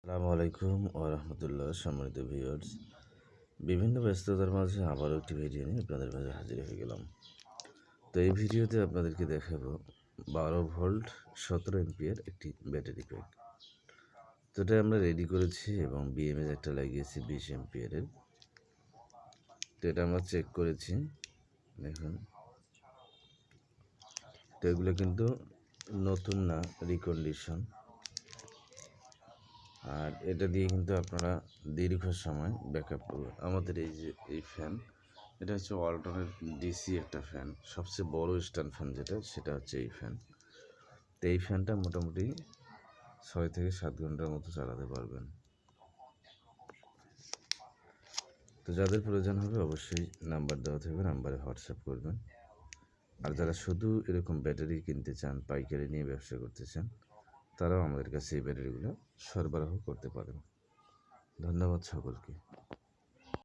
আসসালামু আলাইকুম ও রহমতুল্লাহ। সম্মানিত ভিউয়ার্স, বিভিন্ন ব্যস্ততার মাঝে আবারও একটি ভিডিও নিয়ে আপনাদের মাঝে হাজির হয়ে গেলাম। তো এই ভিডিওতে আপনাদেরকে দেখাবো 12 ভোল্ট 17 এমপিয়ার একটি ব্যাটারি প্যাক। তো এটা আমরা রেডি করেছি এবং বিএমএস একটা লাগিয়েছি 20 এমপিয়ারের। তো এটা আমরা চেক করেছি, দেখুন। তো এগুলো কিন্তু নতুন না, রিকন্ডিশন। আর এটা দিয়ে কিন্তু আপনারা দীর্ঘ সময় ব্যাকআপ পাবেন। আমাদের এই যে এই ফ্যান, এটা হচ্ছে ওয়ালটনের ডিসি একটা ফ্যান, সবচেয়ে বড় স্ট্যান্ড ফ্যান সেটা হচ্ছে এই ফ্যান। তো এই ফ্যানটা মোটামুটি 6 থেকে 7 ঘন্টার মতো চালাতে পারবেন। তো যাদের প্রয়োজন হবে অবশ্যই নাম্বার দেওয়া থাকবে, নাম্বারে হোয়াটসঅ্যাপ করবেন। আর যারা শুধু এরকম ব্যাটারি কিনতে চান, পাইকারি নিয়ে ব্যবসা করতে চান, তারাও আমাদের কাছে এই ব্যাটারিগুলো সরবরাহ করতে পারেন। ধন্যবাদ সকলকে।